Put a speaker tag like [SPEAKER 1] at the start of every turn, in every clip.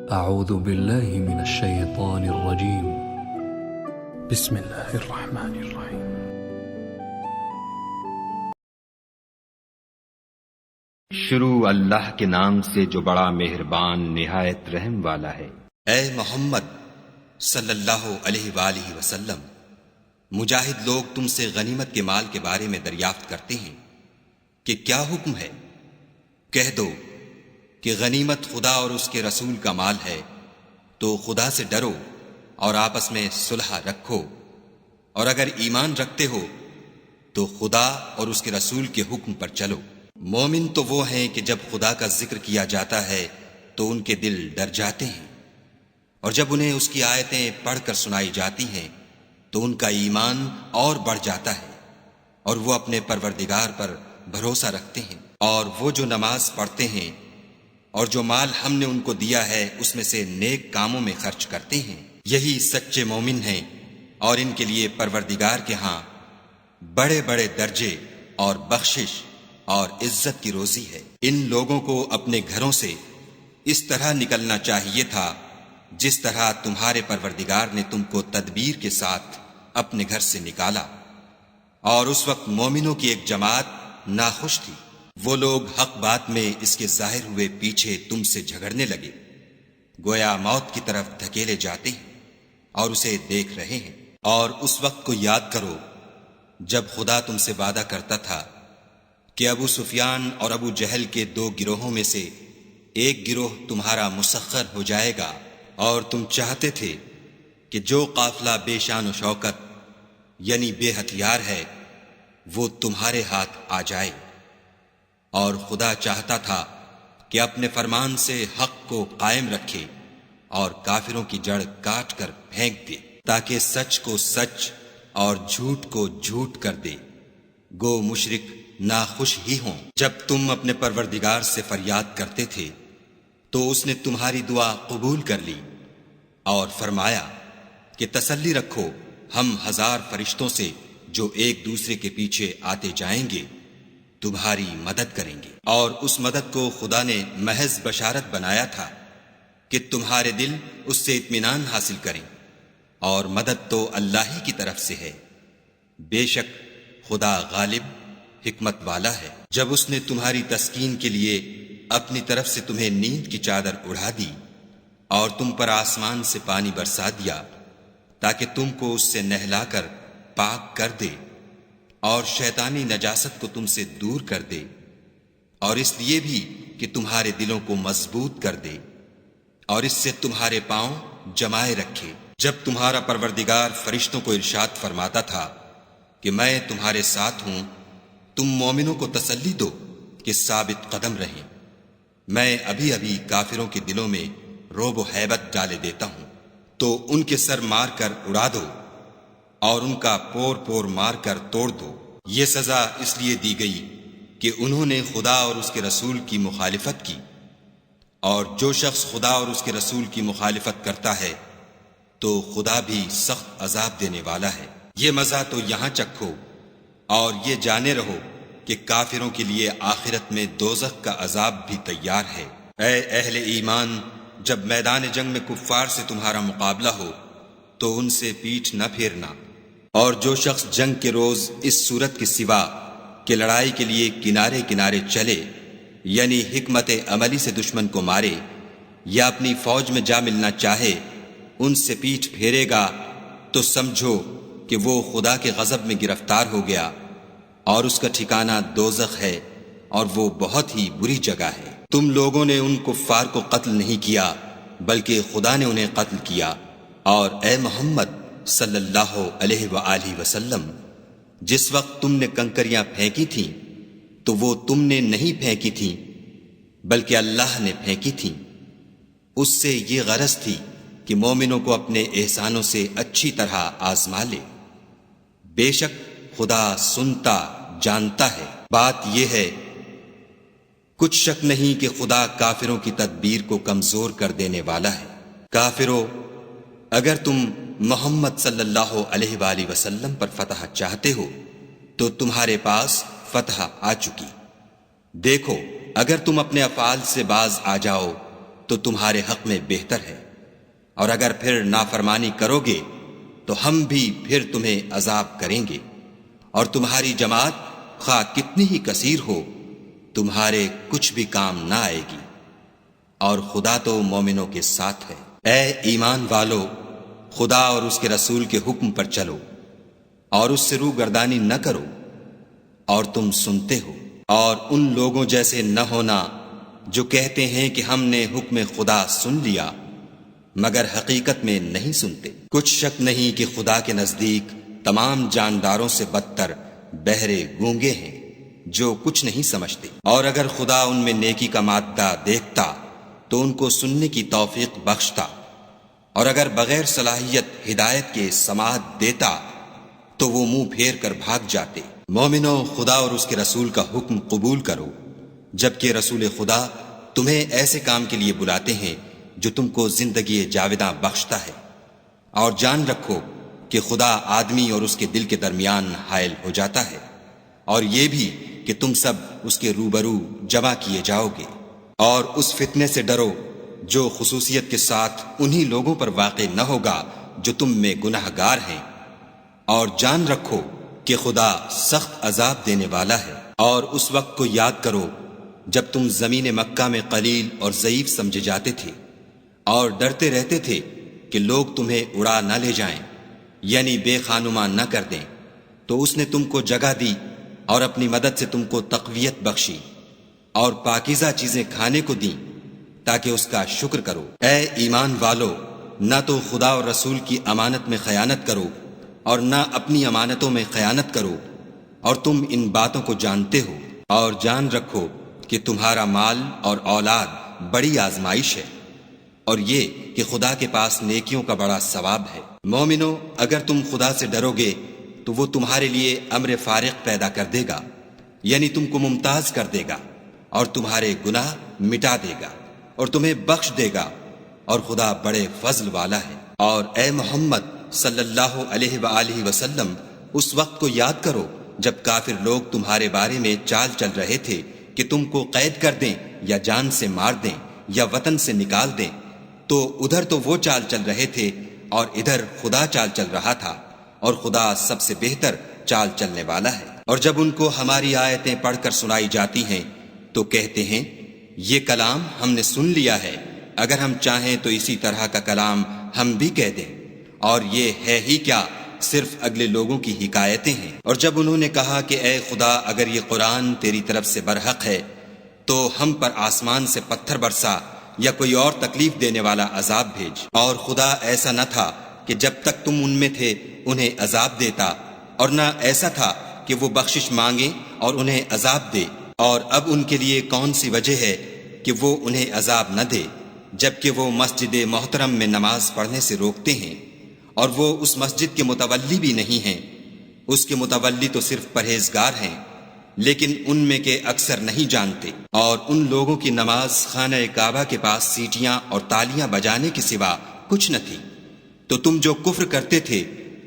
[SPEAKER 1] أعوذ بالله من الشيطان الرجيم. بسم الله الرحمن الرحيم.
[SPEAKER 2] شروع اللہ کے نام سے جو بڑا مہربان نہایت رحم والا ہے۔
[SPEAKER 3] اے محمد صلی اللہ علیہ وآلہ وسلم، مجاہد لوگ تم سے غنیمت کے مال کے بارے میں دریافت کرتے ہیں کہ کیا حکم ہے؟ کہہ دو کہ غنیمت خدا اور اس کے رسول کا مال ہے، تو خدا سے ڈرو اور آپس میں صلح رکھو، اور اگر ایمان رکھتے ہو تو خدا اور اس کے رسول کے حکم پر چلو۔ مومن تو وہ ہیں کہ جب خدا کا ذکر کیا جاتا ہے تو ان کے دل ڈر جاتے ہیں، اور جب انہیں اس کی آیتیں پڑھ کر سنائی جاتی ہیں تو ان کا ایمان اور بڑھ جاتا ہے، اور وہ اپنے پروردگار پر بھروسہ رکھتے ہیں۔ اور وہ جو نماز پڑھتے ہیں اور جو مال ہم نے ان کو دیا ہے اس میں سے نیک کاموں میں خرچ کرتے ہیں، یہی سچے مومن ہیں، اور ان کے لیے پروردگار کے ہاں بڑے بڑے درجے اور بخشش اور عزت کی روزی ہے۔ ان لوگوں کو اپنے گھروں سے اس طرح نکلنا چاہیے تھا جس طرح تمہارے پروردگار نے تم کو تدبیر کے ساتھ اپنے گھر سے نکالا، اور اس وقت مومنوں کی ایک جماعت ناخوش تھی۔ وہ لوگ حق بات میں اس کے ظاہر ہوئے پیچھے تم سے جھگڑنے لگے، گویا موت کی طرف دھکیلے جاتے ہیں اور اسے دیکھ رہے ہیں۔ اور اس وقت کو یاد کرو جب خدا تم سے وعدہ کرتا تھا کہ ابو سفیان اور ابو جہل کے دو گروہوں میں سے ایک گروہ تمہارا مسخر ہو جائے گا، اور تم چاہتے تھے کہ جو قافلہ بے شان و شوکت یعنی بے ہتھیار ہے وہ تمہارے ہاتھ آ جائے، اور خدا چاہتا تھا کہ اپنے فرمان سے حق کو قائم رکھے اور کافروں کی جڑ کاٹ کر پھینک دے، تاکہ سچ کو سچ اور جھوٹ کو جھوٹ کر دے، گو مشرک ناخوش ہی ہوں۔ جب تم اپنے پروردگار سے فریاد کرتے تھے تو اس نے تمہاری دعا قبول کر لی اور فرمایا کہ تسلی رکھو، ہم 1000 فرشتوں سے جو ایک دوسرے کے پیچھے آتے جائیں گے تمہاری مدد کریں گے۔ اور اس مدد کو خدا نے محض بشارت بنایا تھا کہ تمہارے دل اس سے اطمینان حاصل کریں، اور مدد تو اللہ ہی کی طرف سے ہے، بے شک خدا غالب حکمت والا ہے۔ جب اس نے تمہاری تسکین کے لیے اپنی طرف سے تمہیں نیند کی چادر اڑا دی اور تم پر آسمان سے پانی برسا دیا تاکہ تم کو اس سے نہلا کر پاک کر دے اور شیطانی نجاست کو تم سے دور کر دے، اور اس لیے بھی کہ تمہارے دلوں کو مضبوط کر دے اور اس سے تمہارے پاؤں جمائے رکھے۔ جب تمہارا پروردگار فرشتوں کو ارشاد فرماتا تھا کہ میں تمہارے ساتھ ہوں، تم مومنوں کو تسلی دو کہ ثابت قدم رہیں، میں ابھی ابھی کافروں کے دلوں میں رعب و ہیبت ڈالے دیتا ہوں، تو ان کے سر مار کر اڑا دو اور ان کا پور پور مار کر توڑ دو۔ یہ سزا اس لیے دی گئی کہ انہوں نے خدا اور اس کے رسول کی مخالفت کی، اور جو شخص خدا اور اس کے رسول کی مخالفت کرتا ہے تو خدا بھی سخت عذاب دینے والا ہے۔ یہ مزہ تو یہاں چکھو اور یہ جانے رہو کہ کافروں کے لیے آخرت میں دوزخ کا عذاب بھی تیار ہے۔ اے اہل ایمان، جب میدان جنگ میں کفار سے تمہارا مقابلہ ہو تو ان سے پیٹھ نہ پھیرنا، اور جو شخص جنگ کے روز اس صورت کے سوا کہ لڑائی کے لیے کنارے کنارے چلے، یعنی حکمت عملی سے دشمن کو مارے یا اپنی فوج میں جا ملنا چاہے، ان سے پیٹھ پھیرے گا تو سمجھو کہ وہ خدا کے غضب میں گرفتار ہو گیا، اور اس کا ٹھکانہ دوزخ ہے، اور وہ بہت ہی بری جگہ ہے۔ تم لوگوں نے ان کفار کو قتل نہیں کیا بلکہ خدا نے انہیں قتل کیا، اور اے محمد صلی اللہ علیہ وآلہ وسلم، جس وقت تم نے کنکریاں پھینکی تھیں تو وہ تم نے نہیں پھینکی تھیں بلکہ اللہ نے پھینکی تھیں، اس سے یہ غرض تھی کہ مومنوں کو اپنے احسانوں سے اچھی طرح آزما لے، بے شک خدا سنتا جانتا ہے۔ بات یہ ہے، کچھ شک نہیں کہ خدا کافروں کی تدبیر کو کمزور کر دینے والا ہے۔ کافروں، اگر تم محمد صلی اللہ علیہ وآلہ وسلم پر فتح چاہتے ہو تو تمہارے پاس فتح آ چکی۔ دیکھو، اگر تم اپنے افعال سے باز آ جاؤ تو تمہارے حق میں بہتر ہے، اور اگر پھر نافرمانی کرو گے تو ہم بھی پھر تمہیں عذاب کریں گے، اور تمہاری جماعت خواہ کتنی ہی کثیر ہو تمہارے کچھ بھی کام نہ آئے گی، اور خدا تو مومنوں کے ساتھ ہے۔ اے ایمان والو، خدا اور اس کے رسول کے حکم پر چلو اور اس سے روگردانی نہ کرو، اور تم سنتے ہو، اور ان لوگوں جیسے نہ ہونا جو کہتے ہیں کہ ہم نے حکم خدا سن لیا مگر حقیقت میں نہیں سنتے۔ کچھ شک نہیں کہ خدا کے نزدیک تمام جانداروں سے بدتر بہرے گونگے ہیں جو کچھ نہیں سمجھتے، اور اگر خدا ان میں نیکی کا مادہ دیکھتا تو ان کو سننے کی توفیق بخشتا، اور اگر بغیر صلاحیت ہدایت کے سماعت دیتا تو وہ منہ پھیر کر بھاگ جاتے۔ مومنو، خدا اور اس کے رسول کا حکم قبول کرو، جبکہ رسول خدا تمہیں ایسے کام کے لیے بلاتے ہیں جو تم کو زندگی جاوداں بخشتا ہے، اور جان رکھو کہ خدا آدمی اور اس کے دل کے درمیان حائل ہو جاتا ہے، اور یہ بھی کہ تم سب اس کے روبرو جمع کیے جاؤ گے، اور اس فتنے سے ڈرو جو خصوصیت کے ساتھ انہی لوگوں پر واقع نہ ہوگا جو تم میں گناہ گار ہیں، اور جان رکھو کہ خدا سخت عذاب دینے والا ہے۔ اور اس وقت کو یاد کرو جب تم زمین مکہ میں قلیل اور ضعیف سمجھے جاتے تھے اور ڈرتے رہتے تھے کہ لوگ تمہیں اڑا نہ لے جائیں، یعنی بے خانما نہ کر دیں، تو اس نے تم کو جگہ دی اور اپنی مدد سے تم کو تقویت بخشی اور پاکیزہ چیزیں کھانے کو دیں تاکہ اس کا شکر کرو۔ اے ایمان والو، نہ تو خدا اور رسول کی امانت میں خیانت کرو اور نہ اپنی امانتوں میں خیانت کرو، اور تم ان باتوں کو جانتے ہو، اور جان رکھو کہ تمہارا مال اور اولاد بڑی آزمائش ہے، اور یہ کہ خدا کے پاس نیکیوں کا بڑا ثواب ہے۔ مومنو، اگر تم خدا سے ڈرو گے تو وہ تمہارے لیے امر فارق پیدا کر دے گا، یعنی تم کو ممتاز کر دے گا اور تمہارے گناہ مٹا دے گا اور تمہیں بخش دے گا، اور خدا بڑے فضل والا ہے۔ اور اے محمد صلی اللہ علیہ وآلہ وسلم، اس وقت کو یاد کرو جب کافر لوگ تمہارے بارے میں چال چل رہے تھے کہ تم کو قید کر دیں یا جان سے مار دیں یا وطن سے نکال دیں، تو ادھر تو وہ چال چل رہے تھے اور ادھر خدا چال چل رہا تھا، اور خدا سب سے بہتر چال چلنے والا ہے۔ اور جب ان کو ہماری آیتیں پڑھ کر سنائی جاتی ہیں تو کہتے ہیں یہ کلام ہم نے سن لیا ہے، اگر ہم چاہیں تو اسی طرح کا کلام ہم بھی کہہ دیں، اور یہ ہے ہی کیا، صرف اگلے لوگوں کی حکایتیں ہیں۔ اور جب انہوں نے کہا کہ اے خدا، اگر یہ قرآن تیری طرف سے برحق ہے تو ہم پر آسمان سے پتھر برسا یا کوئی اور تکلیف دینے والا عذاب بھیج۔ اور خدا ایسا نہ تھا کہ جب تک تم ان میں تھے انہیں عذاب دیتا، اور نہ ایسا تھا کہ وہ بخشش مانگے اور انہیں عذاب دے۔ اور اب ان کے لیے کون سی وجہ ہے کہ وہ انہیں عذاب نہ دے، جبکہ وہ مسجد محترم میں نماز پڑھنے سے روکتے ہیں، اور وہ اس مسجد کے متولی بھی نہیں ہیں، اس کے متولی تو صرف پرہیزگار ہیں، لیکن ان میں کے اکثر نہیں جانتے۔ اور ان لوگوں کی نماز خانہ کعبہ کے پاس سیٹیاں اور تالیاں بجانے کے سوا کچھ نہ تھی، تو تم جو کفر کرتے تھے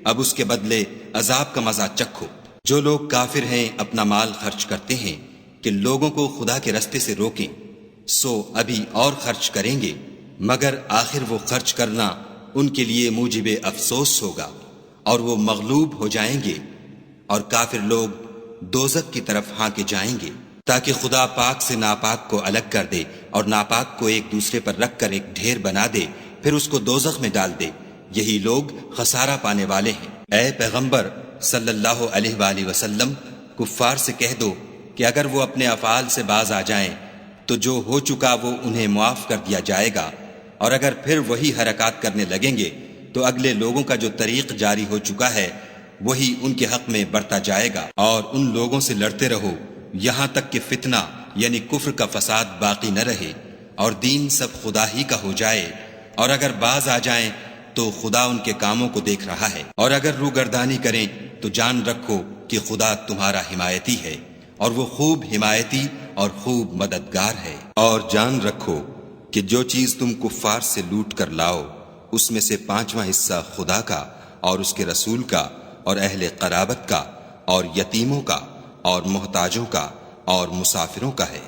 [SPEAKER 3] اب اس کے بدلے عذاب کا مزہ چکھو۔ جو لوگ کافر ہیں اپنا مال خرچ کرتے ہیں کہ لوگوں کو خدا کے رستے سے روکیں، سو ابھی اور خرچ کریں گے، مگر آخر وہ خرچ کرنا ان کے لیے موجب افسوس ہوگا، اور وہ مغلوب ہو جائیں گے، اور کافر لوگ دوزخ کی طرف ہانکے جائیں گے، تاکہ خدا پاک سے ناپاک کو الگ کر دے اور ناپاک کو ایک دوسرے پر رکھ کر ایک ڈھیر بنا دے، پھر اس کو دوزخ میں ڈال دے۔ یہی لوگ خسارہ پانے والے ہیں۔ اے پیغمبر صلی اللہ علیہ وآلہ وسلم، کفار سے کہہ دو کہ اگر وہ اپنے افعال سے باز آ جائیں تو جو ہو چکا وہ انہیں معاف کر دیا جائے گا، اور اگر پھر وہی حرکات کرنے لگیں گے تو اگلے لوگوں کا جو طریق جاری ہو چکا ہے وہی ان کے حق میں برتا جائے گا۔ اور ان لوگوں سے لڑتے رہو یہاں تک کہ فتنہ یعنی کفر کا فساد باقی نہ رہے اور دین سب خدا ہی کا ہو جائے، اور اگر باز آ جائیں تو خدا ان کے کاموں کو دیکھ رہا ہے، اور اگر روگردانی کریں تو جان رکھو کہ خدا تمہارا حمایتی ہے، اور وہ خوب حمایتی اور خوب مددگار ہے۔ اور جان رکھو کہ جو چیز تم کفار سے لوٹ کر لاؤ اس میں سے 5واں حصہ خدا کا اور اس کے رسول کا اور اہل قرابت کا اور یتیموں کا اور محتاجوں کا اور مسافروں کا ہے،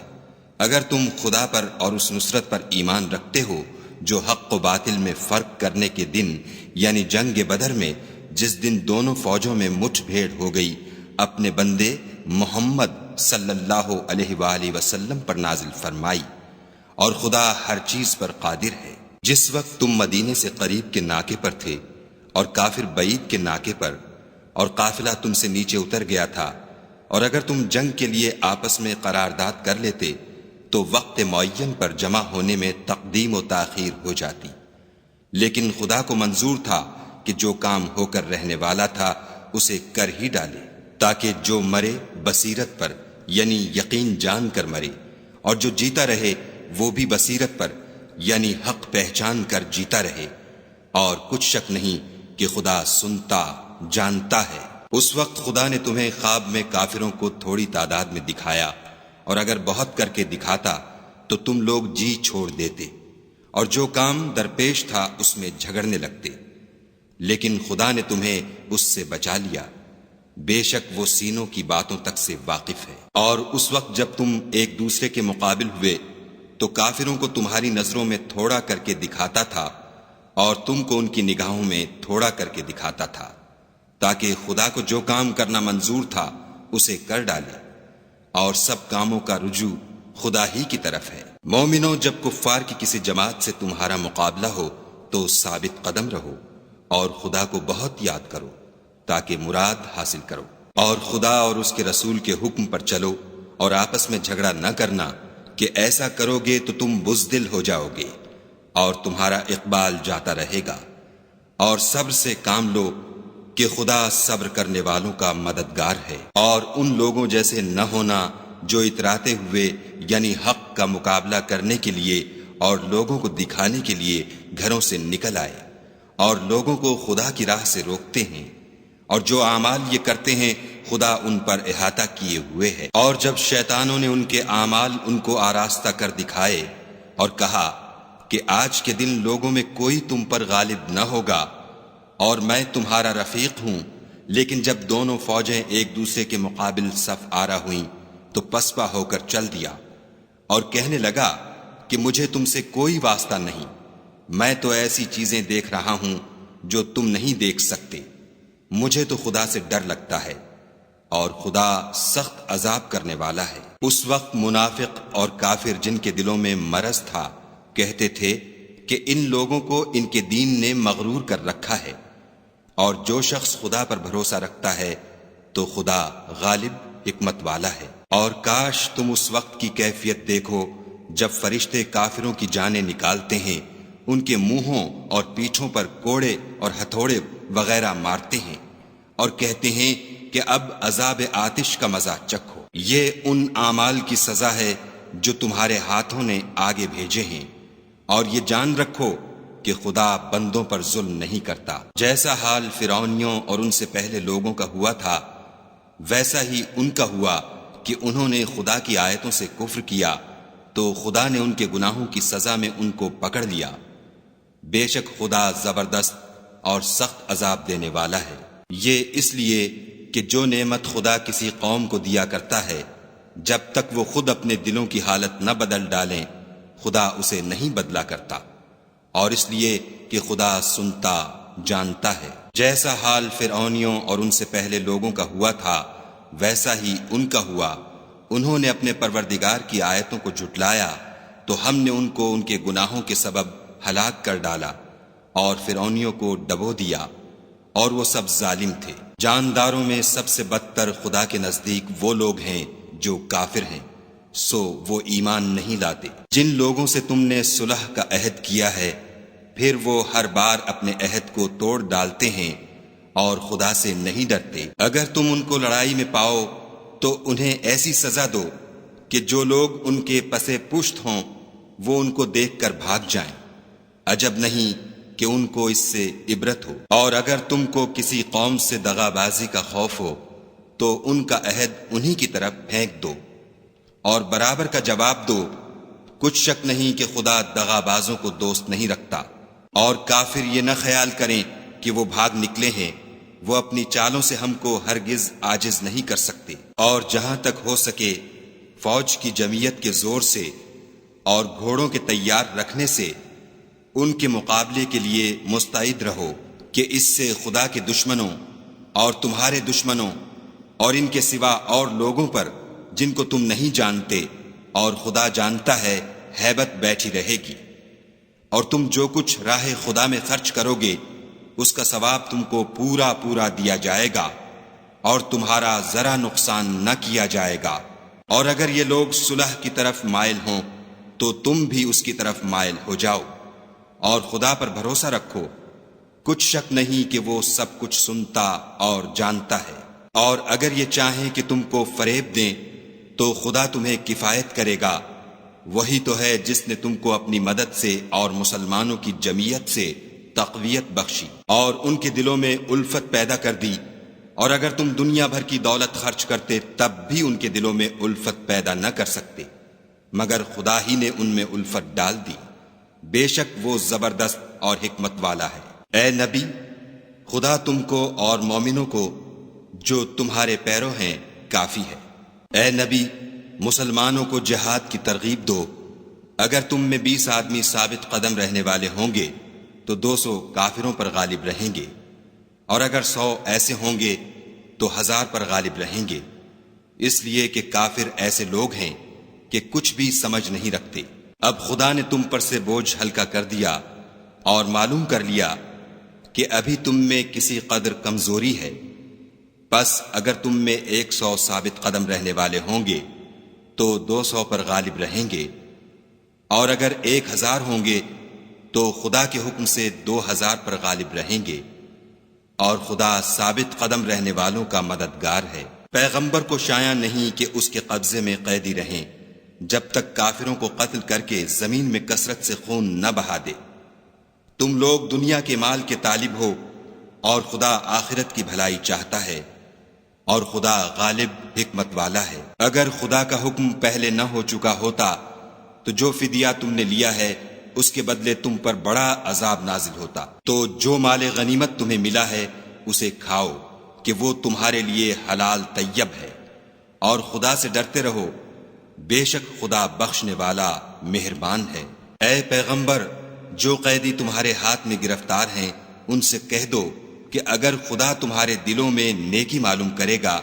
[SPEAKER 3] اگر تم خدا پر اور اس نصرت پر ایمان رکھتے ہو جو حق و باطل میں فرق کرنے کے دن یعنی جنگ بدر میں جس دن دونوں فوجوں میں مٹھ بھیڑ ہو گئی اپنے بندے محمد صلی اللہ علیہ وآلہ وسلم پر نازل فرمائی، اور خدا ہر چیز پر قادر ہے۔ جس وقت تم مدینے سے قریب کے ناکے پر تھے اور کافر بعید کے ناکے پر، اور قافلہ تم سے نیچے اتر گیا تھا، اور اگر تم جنگ کے لیے آپس میں قرارداد کر لیتے تو وقت معین پر جمع ہونے میں تقدیم و تاخیر ہو جاتی، لیکن خدا کو منظور تھا کہ جو کام ہو کر رہنے والا تھا اسے کر ہی ڈالے، تاکہ جو مرے بصیرت پر یعنی یقین جان کر مرے، اور جو جیتا رہے وہ بھی بصیرت پر یعنی حق پہچان کر جیتا رہے، اور کچھ شک نہیں کہ خدا سنتا جانتا ہے۔ اس وقت خدا نے تمہیں خواب میں کافروں کو تھوڑی تعداد میں دکھایا، اور اگر بہت کر کے دکھاتا تو تم لوگ جی چھوڑ دیتے اور جو کام درپیش تھا اس میں جھگڑنے لگتے، لیکن خدا نے تمہیں اس سے بچا لیا، بے شک وہ سینوں کی باتوں تک سے واقف ہے۔ اور اس وقت جب تم ایک دوسرے کے مقابل ہوئے تو کافروں کو تمہاری نظروں میں تھوڑا کر کے دکھاتا تھا اور تم کو ان کی نگاہوں میں تھوڑا کر کے دکھاتا تھا، تاکہ خدا کو جو کام کرنا منظور تھا اسے کر ڈالے، اور سب کاموں کا رجوع خدا ہی کی طرف ہے۔ مومنوں، جب کفار کی کسی جماعت سے تمہارا مقابلہ ہو تو ثابت قدم رہو اور خدا کو بہت یاد کرو تاکہ مراد حاصل کرو، اور خدا اور اس کے رسول کے حکم پر چلو، اور آپس میں جھگڑا نہ کرنا کہ ایسا کرو گے تو تم بزدل ہو جاؤ گے اور تمہارا اقبال جاتا رہے گا، اور صبر سے کام لو کہ خدا صبر کرنے والوں کا مددگار ہے۔ اور ان لوگوں جیسے نہ ہونا جو اتراتے ہوئے یعنی حق کا مقابلہ کرنے کے لیے اور لوگوں کو دکھانے کے لیے گھروں سے نکل آئے اور لوگوں کو خدا کی راہ سے روکتے ہیں، اور جو اعمال یہ کرتے ہیں خدا ان پر احاطہ کیے ہوئے ہے۔ اور جب شیطانوں نے ان کے اعمال ان کو آراستہ کر دکھائے اور کہا کہ آج کے دن لوگوں میں کوئی تم پر غالب نہ ہوگا اور میں تمہارا رفیق ہوں، لیکن جب دونوں فوجیں ایک دوسرے کے مقابل صف آرا ہوئیں تو پسپا ہو کر چل دیا اور کہنے لگا کہ مجھے تم سے کوئی واسطہ نہیں، میں تو ایسی چیزیں دیکھ رہا ہوں جو تم نہیں دیکھ سکتے، مجھے تو خدا سے ڈر لگتا ہے اور خدا سخت عذاب کرنے والا ہے۔ اس وقت منافق اور کافر جن کے دلوں میں مرض تھا کہتے تھے کہ ان لوگوں کو ان کے دین نے مغرور کر رکھا ہے، اور جو شخص خدا پر بھروسہ رکھتا ہے تو خدا غالب حکمت والا ہے۔ اور کاش تم اس وقت کی کیفیت دیکھو جب فرشتے کافروں کی جانیں نکالتے ہیں، ان کے منہوں اور پیٹھوں پر کوڑے اور ہتھوڑے وغیرہ مارتے ہیں اور کہتے ہیں کہ اب عذاب آتش کا مزہ چکھو۔ یہ ان اعمال کی سزا ہے جو تمہارے ہاتھوں نے آگے بھیجے ہیں، اور یہ جان رکھو کہ خدا بندوں پر ظلم نہیں کرتا۔ جیسا حال فرعونیوں اور ان سے پہلے لوگوں کا ہوا تھا ویسا ہی ان کا ہوا کہ انہوں نے خدا کی آیتوں سے کفر کیا تو خدا نے ان کے گناہوں کی سزا میں ان کو پکڑ لیا، بے شک خدا زبردست اور سخت عذاب دینے والا ہے۔ یہ اس لیے کہ جو نعمت خدا کسی قوم کو دیا کرتا ہے جب تک وہ خود اپنے دلوں کی حالت نہ بدل ڈالیں خدا اسے نہیں بدلا کرتا، اور اس لیے کہ خدا سنتا جانتا ہے۔ جیسا حال فرعونیوں اور ان سے پہلے لوگوں کا ہوا تھا ویسا ہی ان کا ہوا، انہوں نے اپنے پروردگار کی آیتوں کو جھٹلایا تو ہم نے ان کو ان کے گناہوں کے سبب ہلاک کر ڈالا اور فرعونیوں کو ڈبو دیا، اور وہ سب ظالم تھے۔ جانداروں میں سب سے بدتر خدا کے نزدیک وہ لوگ ہیں جو کافر ہیں، سو وہ ایمان نہیں لاتے۔ جن لوگوں سے تم نے صلح کا عہد کیا ہے پھر وہ ہر بار اپنے عہد کو توڑ ڈالتے ہیں اور خدا سے نہیں ڈرتے۔ اگر تم ان کو لڑائی میں پاؤ تو انہیں ایسی سزا دو کہ جو لوگ ان کے پسے پشت ہوں وہ ان کو دیکھ کر بھاگ جائیں، عجب نہیں کہ ان کو اس سے عبرت ہو۔ اور اگر تم کو کسی قوم سے دغا بازی کا خوف ہو تو ان کا عہد انہی کی طرف پھینک دو اور برابر کا جواب دو، کچھ شک نہیں کہ خدا دغا بازوں کو دوست نہیں رکھتا۔ اور کافر یہ نہ خیال کریں کہ وہ بھاگ نکلے ہیں، وہ اپنی چالوں سے ہم کو ہرگز عاجز نہیں کر سکتے۔ اور جہاں تک ہو سکے فوج کی جمعیت کے زور سے اور گھوڑوں کے تیار رکھنے سے ان کے مقابلے کے لیے مستعد رہو کہ اس سے خدا کے دشمنوں اور تمہارے دشمنوں اور ان کے سوا اور لوگوں پر جن کو تم نہیں جانتے اور خدا جانتا ہے ہیبت بیٹھی رہے گی، اور تم جو کچھ راہ خدا میں خرچ کرو گے اس کا ثواب تم کو پورا پورا دیا جائے گا اور تمہارا ذرا نقصان نہ کیا جائے گا۔ اور اگر یہ لوگ صلح کی طرف مائل ہوں تو تم بھی اس کی طرف مائل ہو جاؤ، اور خدا پر بھروسہ رکھو، کچھ شک نہیں کہ وہ سب کچھ سنتا اور جانتا ہے۔ اور اگر یہ چاہیں کہ تم کو فریب دیں تو خدا تمہیں کفایت کرے گا، وہی تو ہے جس نے تم کو اپنی مدد سے اور مسلمانوں کی جمعیت سے تقویت بخشی اور ان کے دلوں میں الفت پیدا کر دی، اور اگر تم دنیا بھر کی دولت خرچ کرتے تب بھی ان کے دلوں میں الفت پیدا نہ کر سکتے، مگر خدا ہی نے ان میں الفت ڈال دی، بے شک وہ زبردست اور حکمت والا ہے۔ اے نبی، خدا تم کو اور مومنوں کو جو تمہارے پیرو ہیں کافی ہے۔ اے نبی، مسلمانوں کو جہاد کی ترغیب دو، اگر تم میں 20 آدمی ثابت قدم رہنے والے ہوں گے تو 200 کافروں پر غالب رہیں گے، اور اگر 100 ایسے ہوں گے تو 1000 پر غالب رہیں گے، اس لیے کہ کافر ایسے لوگ ہیں کہ کچھ بھی سمجھ نہیں رکھتے۔ اب خدا نے تم پر سے بوجھ ہلکا کر دیا اور معلوم کر لیا کہ ابھی تم میں کسی قدر کمزوری ہے، پس اگر تم میں 100 ثابت قدم رہنے والے ہوں گے تو 200 پر غالب رہیں گے، اور اگر 1000 ہوں گے تو خدا کے حکم سے 2000 پر غالب رہیں گے، اور خدا ثابت قدم رہنے والوں کا مددگار ہے۔ پیغمبر کو شایع نہیں کہ اس کے قبضے میں قیدی رہیں جب تک کافروں کو قتل کر کے زمین میں کثرت سے خون نہ بہا دے۔ تم لوگ دنیا کے مال کے طالب ہو اور خدا آخرت کی بھلائی چاہتا ہے، اور خدا غالب حکمت والا ہے۔ اگر خدا کا حکم پہلے نہ ہو چکا ہوتا تو جو فدیہ تم نے لیا ہے اس کے بدلے تم پر بڑا عذاب نازل ہوتا۔ تو جو مال غنیمت تمہیں ملا ہے اسے کھاؤ کہ وہ تمہارے لیے حلال طیب ہے، اور خدا سے ڈرتے رہو، بے شک خدا بخشنے والا مہربان ہے۔ اے پیغمبر، جو قیدی تمہارے ہاتھ میں گرفتار ہیں ان سے کہہ دو کہ اگر خدا تمہارے دلوں میں نیکی معلوم کرے گا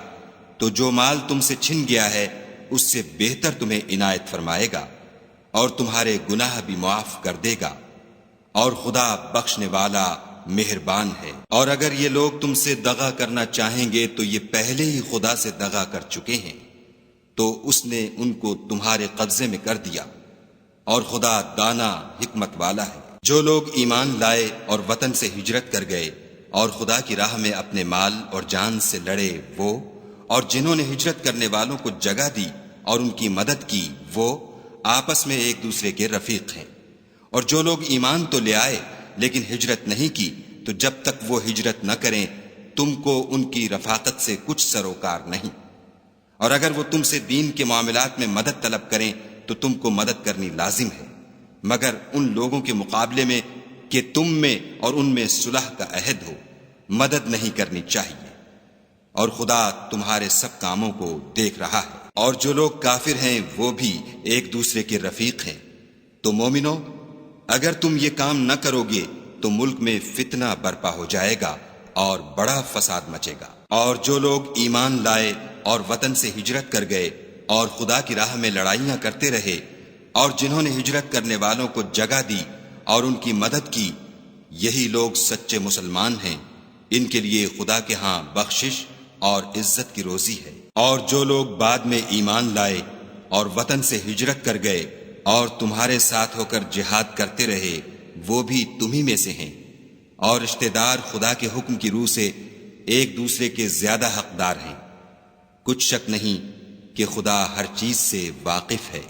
[SPEAKER 3] تو جو مال تم سے چھن گیا ہے اس سے بہتر تمہیں عنایت فرمائے گا، اور تمہارے گناہ بھی معاف کر دے گا، اور خدا بخشنے والا مہربان ہے۔ اور اگر یہ لوگ تم سے دغا کرنا چاہیں گے تو یہ پہلے ہی خدا سے دغا کر چکے ہیں، تو اس نے ان کو تمہارے قبضے میں کر دیا، اور خدا دانا حکمت والا ہے۔ جو لوگ ایمان لائے اور وطن سے ہجرت کر گئے اور خدا کی راہ میں اپنے مال اور جان سے لڑے وہ، اور جنہوں نے ہجرت کرنے والوں کو جگہ دی اور ان کی مدد کی وہ آپس میں ایک دوسرے کے رفیق ہیں۔ اور جو لوگ ایمان تو لے آئے لیکن ہجرت نہیں کی تو جب تک وہ ہجرت نہ کریں تم کو ان کی رفاقت سے کچھ سروکار نہیں، اور اگر وہ تم سے دین کے معاملات میں مدد طلب کریں تو تم کو مدد کرنی لازم ہے، مگر ان لوگوں کے مقابلے میں کہ تم میں اور ان میں صلح کا عہد ہو مدد نہیں کرنی چاہیے، اور خدا تمہارے سب کاموں کو دیکھ رہا ہے۔ اور جو لوگ کافر ہیں وہ بھی ایک دوسرے کے رفیق ہیں۔ تو مومنو، اگر تم یہ کام نہ کرو گے تو ملک میں فتنہ برپا ہو جائے گا اور بڑا فساد مچے گا۔ اور جو لوگ ایمان لائے اور وطن سے ہجرت کر گئے اور خدا کی راہ میں لڑائیاں کرتے رہے، اور جنہوں نے ہجرت کرنے والوں کو جگہ دی اور ان کی مدد کی، یہی لوگ سچے مسلمان ہیں، ان کے لیے خدا کے ہاں بخشش اور عزت کی روزی ہے۔ اور جو لوگ بعد میں ایمان لائے اور وطن سے ہجرت کر گئے اور تمہارے ساتھ ہو کر جہاد کرتے رہے، وہ بھی تمہیں میں سے ہیں، اور رشتہ دار خدا کے حکم کی روح سے ایک دوسرے کے زیادہ حقدار ہیں۔ کچھ شک نہیں کہ خدا ہر چیز سے واقف ہے۔